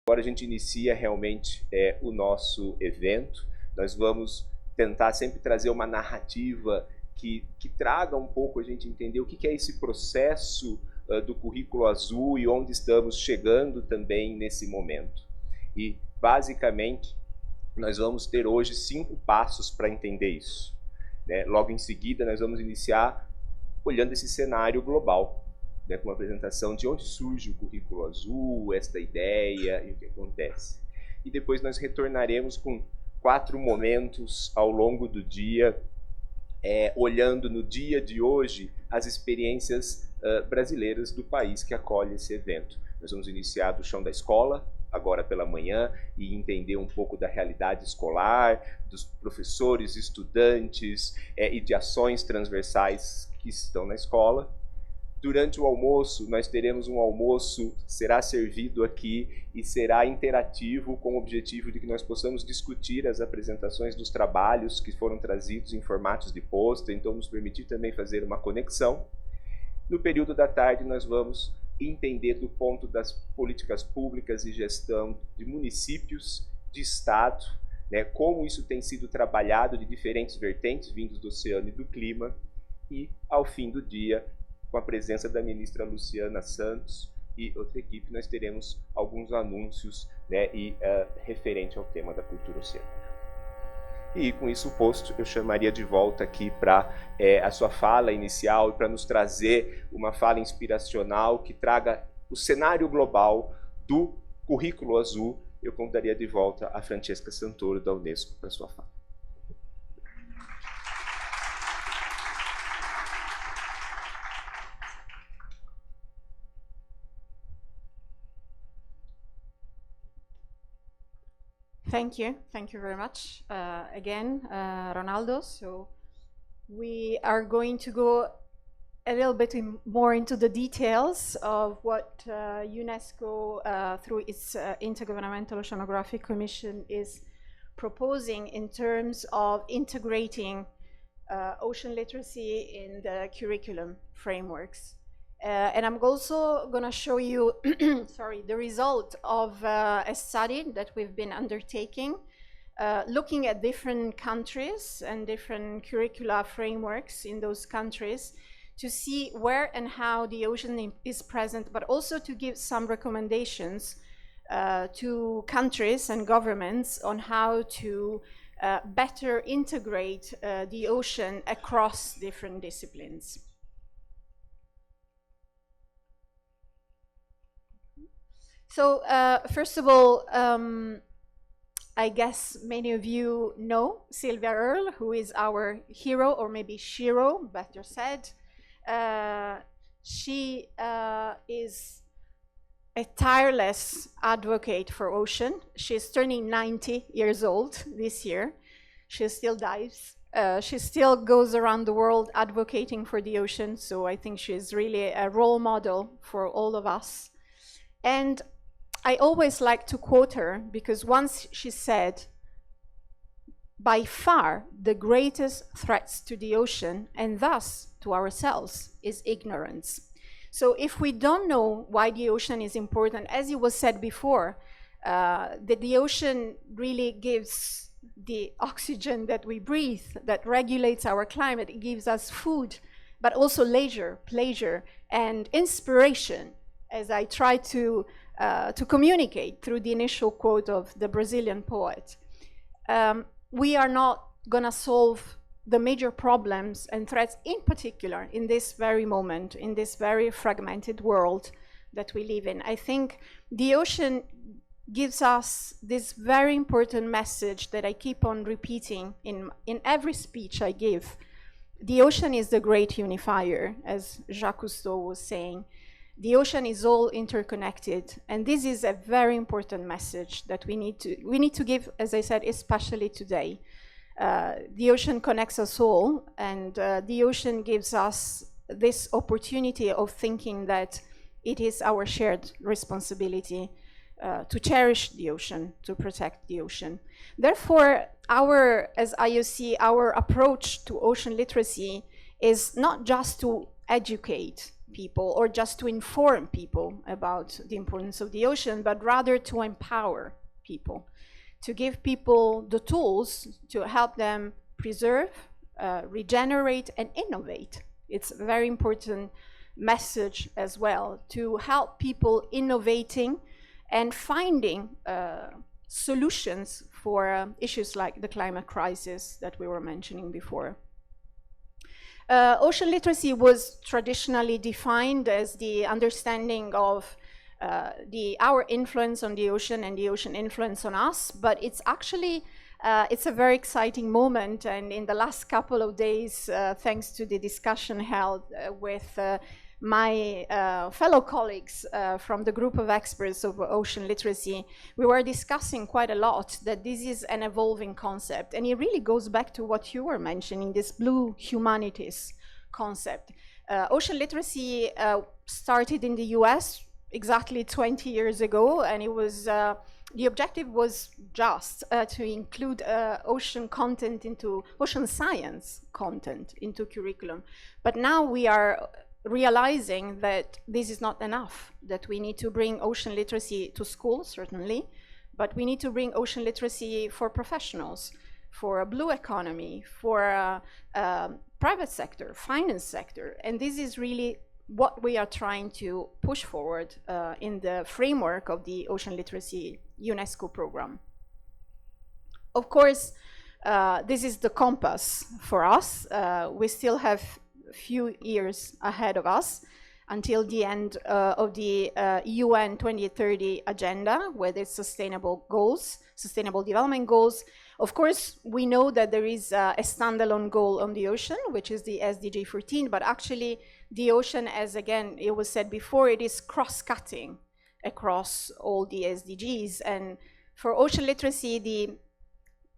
Agora a gente inicia realmente o nosso evento. Nós vamos tentar sempre trazer uma narrativa que traga um pouco a gente entender o que é esse processo do Currículo Azul e onde estamos chegando também nesse momento. E, basicamente, nós vamos ter hoje 5 passos para entender isso. Né? Logo em seguida, nós vamos iniciar olhando esse cenário global, né, com uma apresentação de onde surge o Currículo Azul, esta ideia e o que acontece. E depois nós retornaremos com 4 momentos ao longo do dia, olhando no dia de hoje as experiências brasileiras do país que acolhe esse evento. Nós vamos iniciar do chão da escola, agora pela manhã, e entender um pouco da realidade escolar, dos professores, estudantes e de ações transversais que estão na escola. Durante o almoço, nós teremos um almoço que será servido aqui e será interativo, com o objetivo de que nós possamos discutir as apresentações dos trabalhos que foram trazidos em formatos de pôster, então nos permitir também fazer uma conexão. No período da tarde, nós vamos entender do ponto das políticas públicas e gestão de municípios, de Estado, né, como isso tem sido trabalhado de diferentes vertentes vindos do oceano e do clima, e, ao fim do dia, com a presença da ministra Luciana Santos e outra equipe, nós teremos alguns anúncios, né, referente ao tema da cultura oceânica. E com isso posto, eu chamaria de volta aqui para a sua fala inicial, para nos trazer uma fala inspiracional que traga o cenário global do Currículo Azul. Eu convidaria de volta a Francesca Santoro, da UNESCO, para a sua fala. Thank you very much again, Ronaldo. So we are going to go a little bit more into the details of what UNESCO, through its Intergovernmental Oceanographic Commission, is proposing in terms of integrating ocean literacy in the curriculum frameworks. And I'm also going to show you the result of a study that we've been undertaking, looking at different countries and different curricula frameworks in those countries to see where and how the ocean is present, but also to give some recommendations to countries and governments on how to better integrate the ocean across different disciplines. So first of all, I guess many of you know Sylvia Earle, who is our hero, or maybe Shiro, better said. She is a tireless advocate for ocean. She's turning 90 years old this year. She still dives. She still goes around the world advocating for the ocean, so I think she's really a role model for all of us. And I always like to quote her because once she said, by far the greatest threats to the ocean and thus to ourselves is ignorance. So if we don't know why the ocean is important, as it was said before, that the ocean really gives the oxygen that we breathe, that regulates our climate, it gives us food, but also leisure, pleasure, and inspiration, as I try to communicate through the initial quote of the Brazilian poet. We are not going to solve the major problems and threats, in particular, in this very moment, in this very fragmented world that we live in. I think the ocean gives us this very important message that I keep on repeating in every speech I give. The ocean is the great unifier, as Jacques Cousteau was saying. The ocean is all interconnected, and this is a very important message that we need to give, as I said, especially today. The ocean connects us all, and the ocean gives us this opportunity of thinking that it is our shared responsibility to cherish the ocean, to protect the ocean. Therefore, as IOC, our approach to ocean literacy is not just to educate people or just to inform people about the importance of the ocean, but rather to empower people, to give people the tools to help them preserve, regenerate, and innovate. It's a very important message as well, to help people innovating and finding solutions for issues like the climate crisis that we were mentioning before. Ocean literacy was traditionally defined as the understanding of our influence on the ocean and the ocean influence on us, but it's actually it's a very exciting moment, and in the last couple of days, thanks to the discussion held with my fellow colleagues from the group of experts of ocean literacy, we were discussing quite a lot that this is an evolving concept, and it really goes back to what you were mentioning, this blue humanities concept. Ocean literacy started in the US exactly 20 years ago, and it was the objective was just to include ocean content into ocean science content into curriculum. But now we are realizing that this is not enough, that we need to bring ocean literacy to school, certainly, but we need to bring ocean literacy for professionals, for a blue economy, for private sector, finance sector, and this is really what we are trying to push forward in the framework of the Ocean Literacy UNESCO program. Of course, this is the compass for us. We still have a few years ahead of us until the end of the UN 2030 agenda with its sustainable goals, sustainable development goals. Of course, we know that there is a standalone goal on the ocean, which is the SDG 14, but actually the ocean, as again, it was said before, it is cross-cutting across all the SDGs. And for ocean literacy, the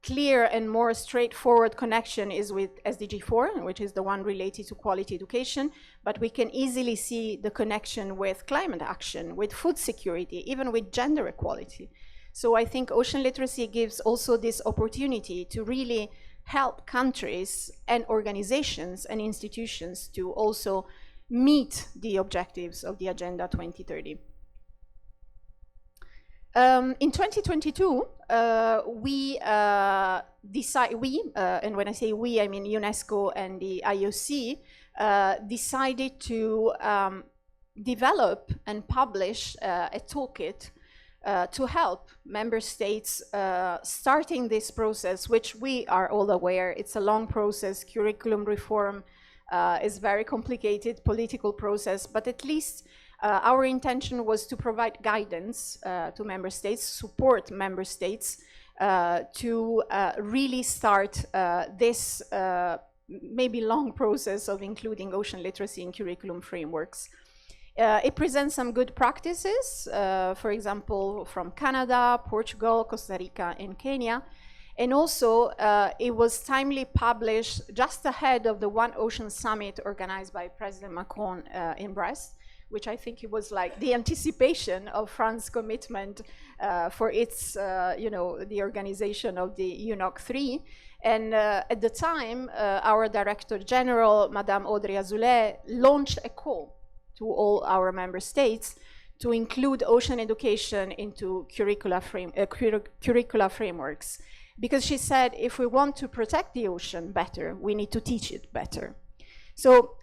clear and more straightforward connection is with SDG 4, which is the one related to quality education, but we can easily see the connection with climate action, with food security, even with gender equality. So I think ocean literacy gives also this opportunity to really help countries and organizations and institutions to also meet the objectives of the Agenda 2030. In 2022, and when I say we, I mean UNESCO and the IOC, decided to develop and publish a toolkit to help member states starting this process, which we are all aware, it's a long process. Curriculum reform is very complicated political process, but at least our intention was to provide guidance to member states, support member states to really start this maybe long process of including ocean literacy in curriculum frameworks. It presents some good practices, for example, from Canada, Portugal, Costa Rica, and Kenya. And also, it was timely published just ahead of the One Ocean Summit organized by President Macron in Brest, which I think it was like the anticipation of France's commitment for its, the organization of the UNOC 3. And at the time, our Director General, Madame Audrey Azoulay, launched a call to all our member states to include ocean education into curricula frameworks. Because she said, if we want to protect the ocean better, we need to teach it better. So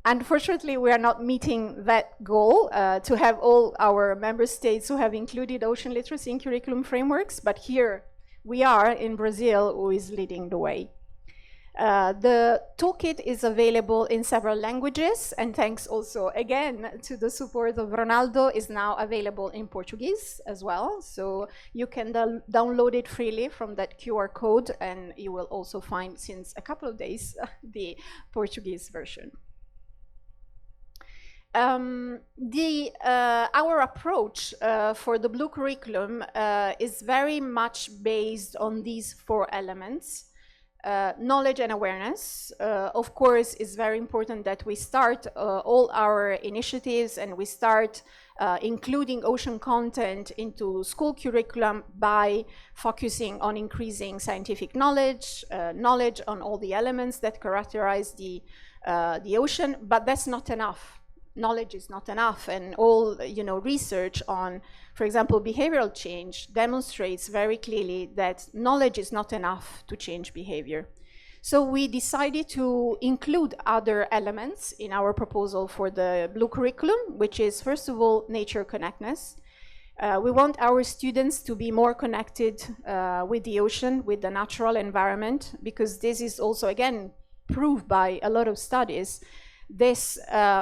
unfortunately, we are not meeting that goal to have all our member states who have included ocean literacy in curriculum frameworks, but here we are in Brazil, who is leading the way. The toolkit is available in several languages, and thanks also again to the support of Ronaldo, is now available in Portuguese as well. So you can download it freely from that QR code, and you will also find, since a couple of days, the Portuguese version. Our approach for the Blue Curriculum is very much based on these 4 elements. Knowledge and awareness, of course, is very important that we start all our initiatives and we start including ocean content into school curriculum by focusing on increasing scientific knowledge, knowledge on all the elements that characterize the ocean, but that's not enough. knowledge is not enough, and all research on, for example, behavioral change demonstrates very clearly that knowledge is not enough to change behavior. So we decided to include other elements in our proposal for the blue curriculum, which is, first of all, nature connectedness. We want our students to be more connected with the ocean, with the natural environment, because this is also, again, proved by a lot of studies. This,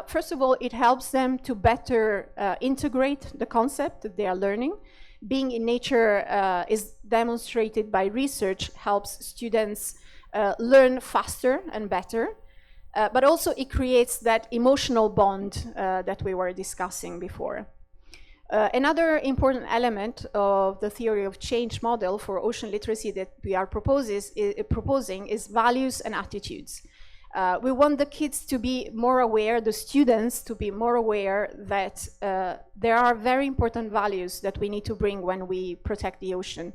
first of all, it helps them to better integrate the concept that they are learning. Being in nature is demonstrated by research, helps students learn faster and better, but also it creates that emotional bond that we were discussing before. Another important element of the theory of change model for ocean literacy that we are proposing is values and attitudes. We want the kids to be more aware, the students to be more aware that there are very important values that we need to bring when we protect the ocean.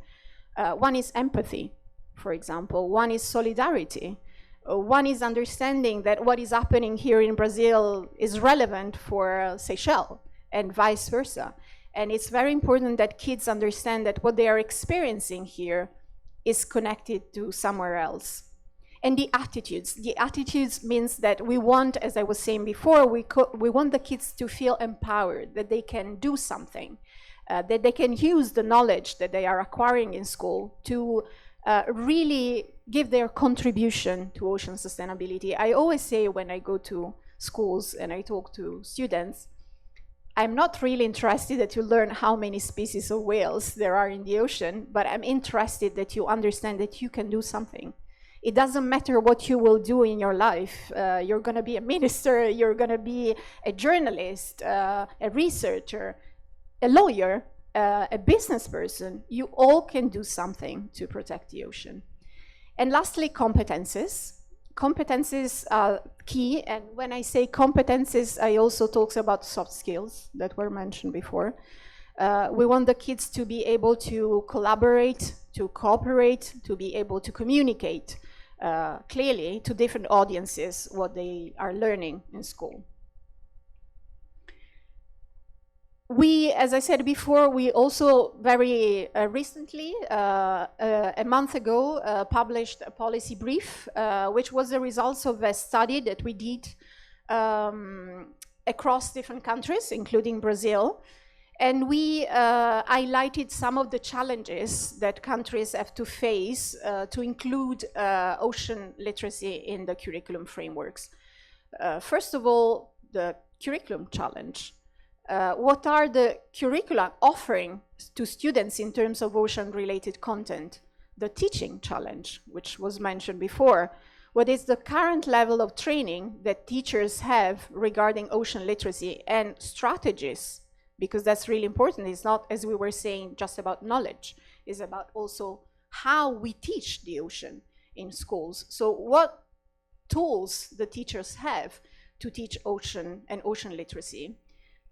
One is empathy, for example. One is solidarity. One is understanding that what is happening here in Brazil is relevant for Seychelles and vice versa. And it's very important that kids understand that what they are experiencing here is connected to somewhere else. And the attitudes means that we want, as I was saying before, we want the kids to feel empowered, that they can do something, that they can use the knowledge that they are acquiring in school to really give their contribution to ocean sustainability. I always say when I go to schools and I talk to students, I'm not really interested that you learn how many species of whales there are in the ocean, but I'm interested that you understand that you can do something. It doesn't matter what you will do in your life. You're going to be a minister, you're going to be a journalist, a researcher, a lawyer, a business person. You all can do something to protect the ocean. And lastly, competences. Competences are key, and when I say competences, I also talk about soft skills that were mentioned before. We want the kids to be able to collaborate, to cooperate, to be able to communicate clearly to different audiences what they are learning in school. We, as I said before, we also very recently, a month ago, published a policy brief, which was the results of a study that we did across different countries, including Brazil. And we highlighted some of the challenges that countries have to face to include ocean literacy in the curriculum frameworks. First of all, the curriculum challenge. What are the curricula offering to students in terms of ocean-related content? The teaching challenge, which was mentioned before. What is the current level of training that teachers have regarding ocean literacy and strategies? Because that's really important. It's not, as we were saying, just about knowledge. It's about also how we teach the ocean in schools. So what tools the teachers have to teach ocean and ocean literacy?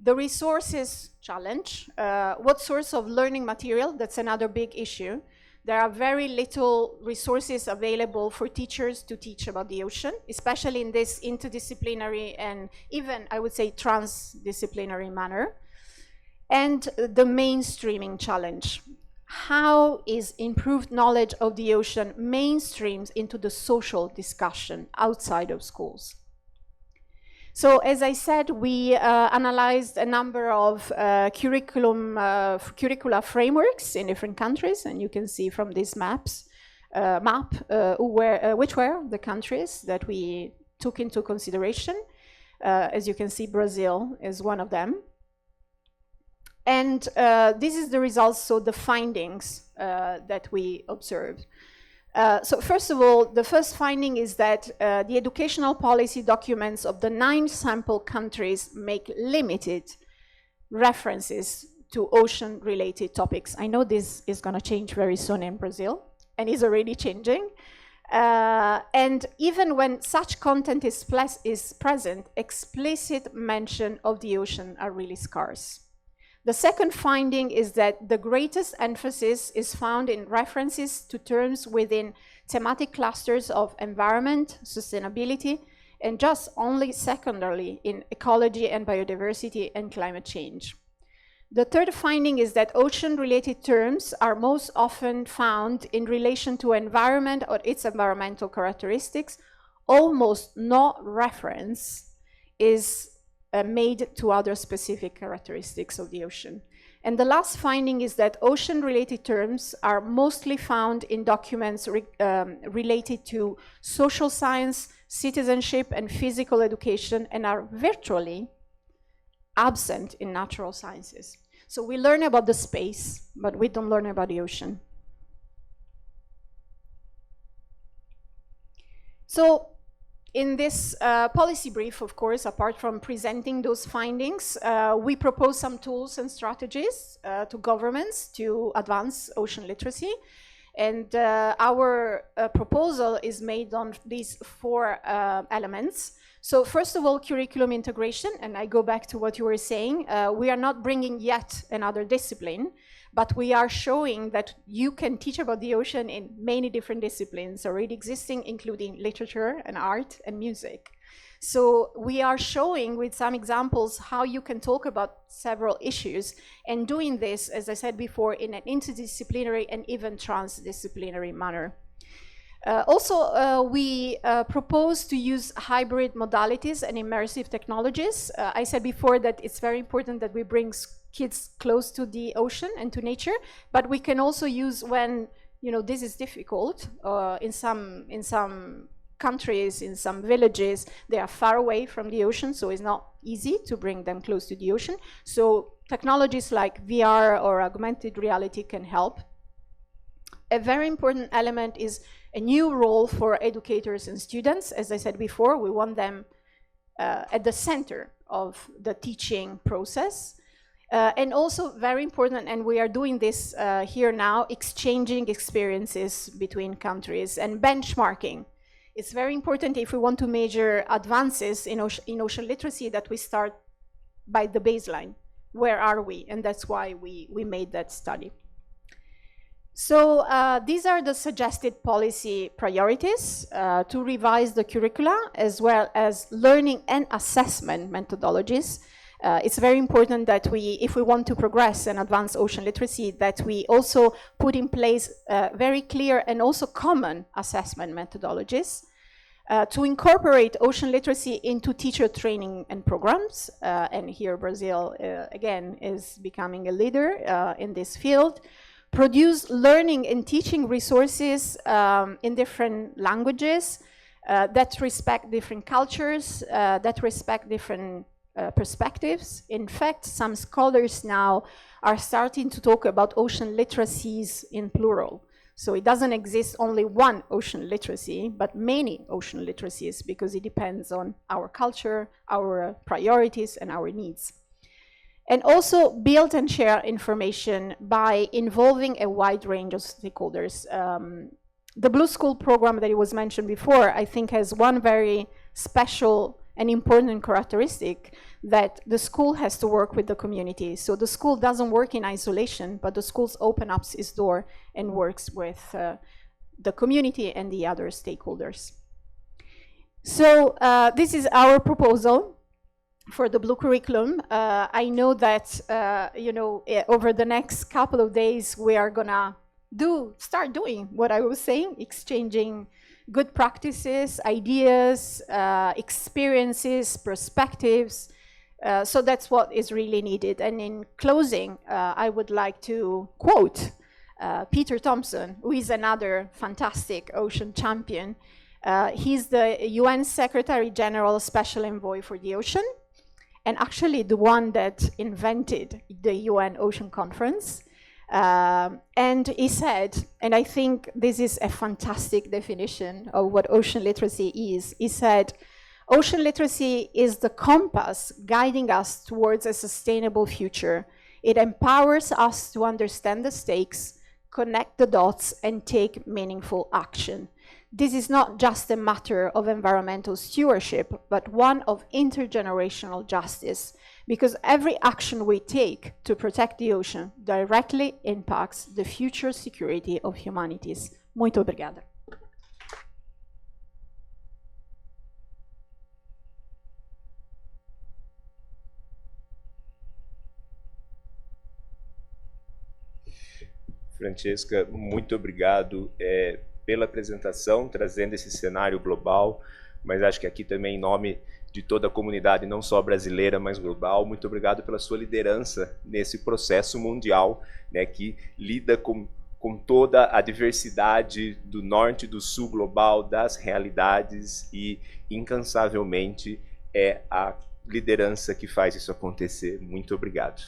The resources challenge. What source of learning material? That's another big issue. There are very little resources available for teachers to teach about the ocean, especially in this interdisciplinary and even, I would say, transdisciplinary manner. And the mainstreaming challenge. How is improved knowledge of the ocean mainstreamed into the social discussion outside of schools? So, as I said, we analyzed a number of curricula frameworks in different countries, and you can see from these maps, which were the countries that we took into consideration. As you can see, Brazil is one of them. And this is the results, so the findings that we observed. So first of all, the first finding is that the educational policy documents of the 9 sample countries make limited references to ocean-related topics. I know this is going to change very soon in Brazil, and is already changing. And even when such content is present, explicit mention of the ocean are really scarce. The second finding is that the greatest emphasis is found in references to terms within thematic clusters of environment, sustainability, and just only secondarily in ecology and biodiversity and climate change. The third finding is that ocean-related terms are most often found in relation to environment or its environmental characteristics. Almost no reference is made to other specific characteristics of the ocean. And the last finding is that ocean-related terms are mostly found in documents related to social science, citizenship, and physical education, and are virtually absent in natural sciences. So we learn about the space, but we don't learn about the ocean. So in this policy brief, of course, apart from presenting those findings, we propose some tools and strategies to governments to advance ocean literacy. And our proposal is made on these four elements. So first of all, curriculum integration, and I go back to what you were saying. We are not bringing yet another discipline, but we are showing that you can teach about the ocean in many different disciplines already existing, including literature and art and music. So we are showing with some examples how you can talk about several issues, and doing this, as I said before, in an interdisciplinary and even transdisciplinary manner. We propose to use hybrid modalities and immersive technologies. I said before that it's very important that we bring kids close to the ocean and to nature, but we can also use when, you know, this is difficult. In some countries, in some villages, they are far away from the ocean, so it's not easy to bring them close to the ocean. So technologies like VR or augmented reality can help. A very important element is a new role for educators and students. As I said before, we want them at the center of the teaching process. And also very important, and we are doing this here now, exchanging experiences between countries and benchmarking. It's very important if we want to measure advances in ocean literacy that we start by the baseline. Where are we? And that's why we made that study. So these are the suggested policy priorities to revise the curricula, as well as learning and assessment methodologies. It's very important that we, if we want to progress and advance ocean literacy, that we also put in place very clear and also common assessment methodologies to incorporate ocean literacy into teacher training and programs. And here Brazil, again, is becoming a leader in this field. Produce learning and teaching resources in different languages that respect different cultures, that respect different perspectives. In fact, some scholars now are starting to talk about ocean literacies in plural. So it doesn't exist only one ocean literacy, but many ocean literacies, because it depends on our culture, our priorities, and our needs. And also build and share information by involving a wide range of stakeholders. The Blue School program that it was mentioned before, I think, has one very special and important characteristic, that the school has to work with the community. So the school doesn't work in isolation, but the school opens up its door and works with the community and the other stakeholders. So this is our proposal for the Blue Curriculum. I know that over the next couple of days we are gonna start doing what I was saying, exchanging good practices, ideas, experiences, perspectives. So that's what is really needed. And in closing, I would like to quote Peter Thompson, who is another fantastic ocean champion. He's the UN Secretary General Special Envoy for the Ocean, and actually the one that invented the UN Ocean Conference. And he said, and I think this is a fantastic definition of what ocean literacy is, he said, ocean literacy is the compass guiding us towards a sustainable future. It empowers us to understand the stakes, connect the dots, and take meaningful action. This is not just a matter of environmental stewardship, but one of intergenerational justice, because every action we take to protect the ocean directly impacts the future security of humanities. Muito obrigada. Francesca, muito obrigado pela apresentação, trazendo esse cenário global, mas acho que aqui também em nome de toda a comunidade, não só brasileira, mas global, muito obrigado pela sua liderança nesse processo mundial, né, que lida com toda a diversidade do norte e do sul global, das realidades, e incansavelmente é a liderança que faz isso acontecer. Muito obrigado.